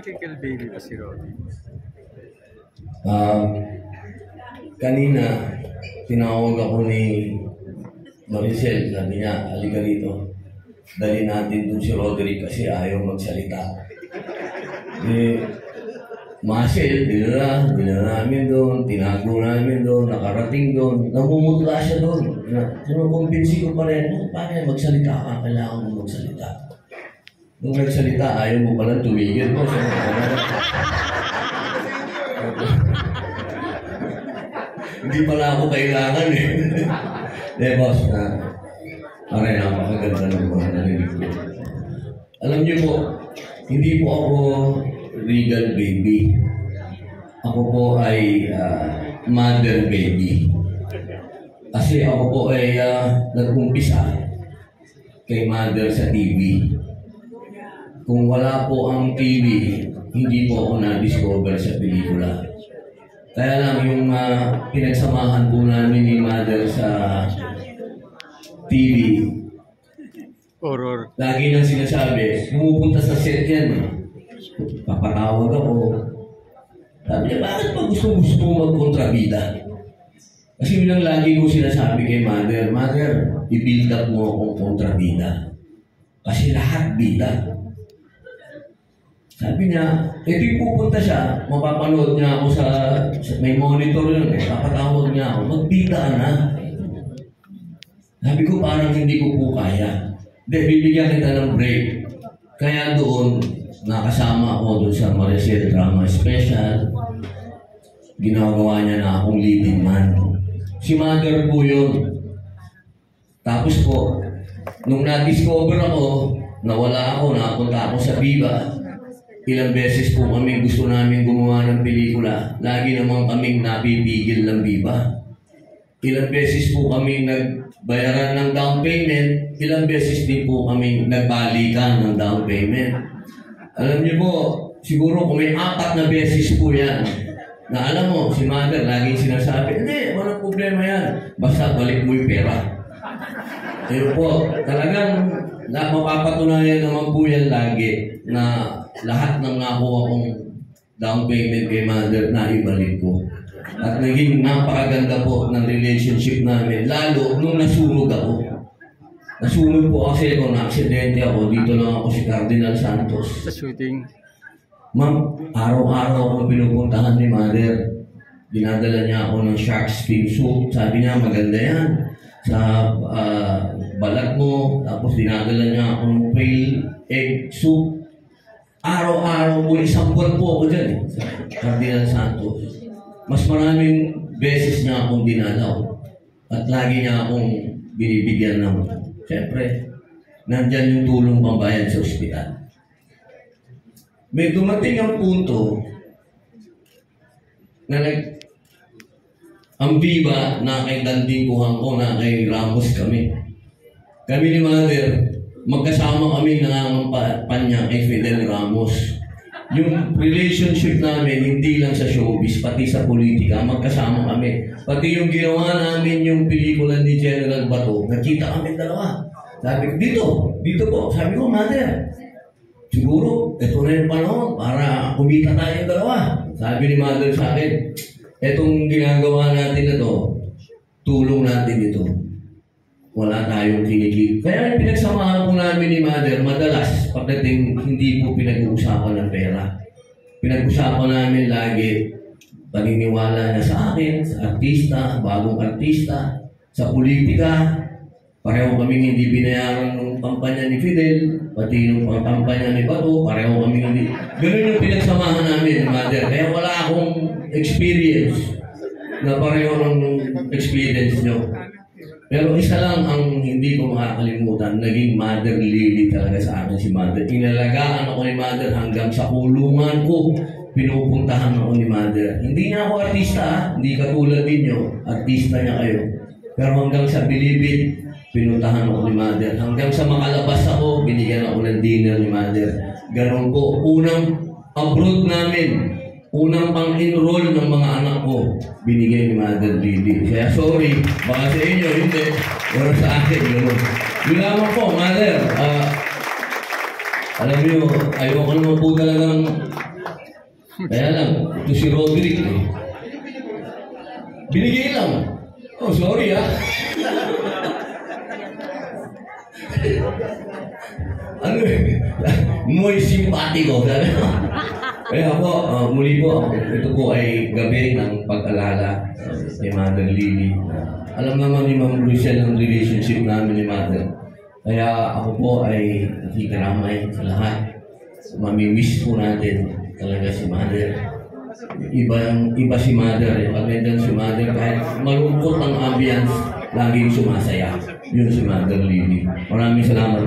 Typical baby pa si Robby. Kanina, tinawag ako ni Maricel. Sabi niya, halika rito. Dali natin dun si Roderick kasi ayaw magsalita. Marcel, dinala namin doon, tinago namin doon, nakarating doon, namumutla siya doon. Kinukumbinsi ko pa rin, paano magsalita ka? Kailangan mo magsalita. Nung nagsalita, ayaw mo pala tumigil mo. Hindi pala ako kailangan eh. Boss, parang napakaganda ng mga narinig ko. Alam niyo po, hindi po ako regal baby. Ako po ay mother baby. Kasi ako po ay nag-umpisa kay mother sa TV. Kung wala po ang TV, hindi po ako na-discover sa pelikula. Kaya lang yung pinagsamahan po namin ni mother sa TV, Horror. lagi nang sinasabi, pumupunta sa set yan. Papatawag ako. Sabi niya, bakit pa gusto mo magkontrabida? Kasi yun ang lagi ko sinasabi kay mother, Mother, i-build up mo akong kontrabida. Kasi lahat bida. Sabi niya, pupunta siya, mapapanood niya ako sa may monitor yun, papatawag niya ako, magbida na. Sabi ko, parang hindi ko po kaya. Bibigyan kita ng break. Kaya doon, nakasama ako doon sa Maricel Drama Special. Ginagawa niya na akong leading man. Si mother po yun. Tapos po, nung na-discover ako, nawala ako, napunta ako sa Viva. Ilang beses po kami gusto namin gumawa ng pelikula. Lagi naman kaming napipigil ng Viva. Ilang beses po kami nagbayaran ng down payment. Ilang beses din po kami nagbalikan ng down payment. Alam niyo po, siguro kung may 4 na beses po yan, na alam mo, si mother laging sinasabi, hindi, walang problema yan. Basta balik mo yung pera. Ayun po, talagang mapapatunayan naman po yan lagi na lahat ng nakuha kong down payment kay mother na ibalik ko. At naging napakaganda po ng relationship namin, lalo nung nasunog ako. Nasunog po kasi ako, na-aksidente ako, dito lang ako si Cardinal Santos. Sa shooting. Ma'am, araw-araw ako pinupuntahan ni mother. Dinadala niya ako ng shark's fin soup. Sabi niya, maganda yan. Sa balat mo, tapos dinadala niya ako ng quail egg soup. Araw-araw po, isang buwan po ako dyan sa Cardinal Santos. Mas maraming beses niya akong dinalaw. At lagi niya akong binibigyan ng, siyempre, nandyan yung tulong pambayad sa ospital. May dumating ang punto na ang Viva na kay Dandingkuhan ko, na kay Ramos kami. Kami ni mother, magkasama kami nangangampanya kay Fidel Ramos. Yung relationship namin, hindi lang sa showbiz, pati sa politika, magkasama kami. Pati yung ginawa namin yung pelikula ni General Bato, nakita kami dalawa. Sabi ko, dito po. Sabi ko, mother, siguro, ito na yung panahon para kumita tayong dalawa. Sabi ni mother sa akin, etong ginagawa natin na to, tulong natin ito. Wala tayong kinikip. Kaya pinagsamahan po namin ni mother, madalas, pagdating hindi po pinag-uusapan ng pera. Pinag-usapan namin lagi, paniniwala niya sa akin, sa artista, bagong artista, sa politika. Pareho kami hindi binayaran ng kampanya ni Fidel, pati yung kampanya ni Bato, pareho kami hindi. Ganun yung pinagsamahan namin, mother. Kaya wala akong experience na pareho ng experience nyo. Pero isa lang ang hindi ko makakalimutan, naging mother lily talaga sa akin si mother. Inalagaan ako ni mother hanggang sa kulungan ko. Pinupuntahan ako ni mother. Hindi niya ako artista, hindi katulad ninyo. Artista niya kayo. Pero hanggang sa Bilibid, pinuntahan ako ni mother. Hanggang sa makalabas ako, binigyan ako ng dinner ni mother. Ganon po. Unang abroad namin, unang pang-enroll ng mga anak ko, binigay ni Mother Lily. Kaya sorry, baka sa inyo, hindi. Pero sa akin, gano'n. Yun naman po, Mother. Alam niyo, ayoko naman po talagang Kaya lang, ito si Roderick eh. Binigay lang. Oh, sorry ah. Ano eh? Muy simpatiko. Kaya po, muli po, ito po ay gabi ng pag-alala ni Mother Lily. Alam naman ni Ma'am Lucia ang relationship namin ni Mother. Kaya ako po ay nakikaramay sa lahat. Mamimiss po natin talaga si Mother. Iba si Mother. Pag nandiyan si Mother, kahit malungkot ang ambience, laging sumasaya. Yun si Mother Lily. Maraming salamat.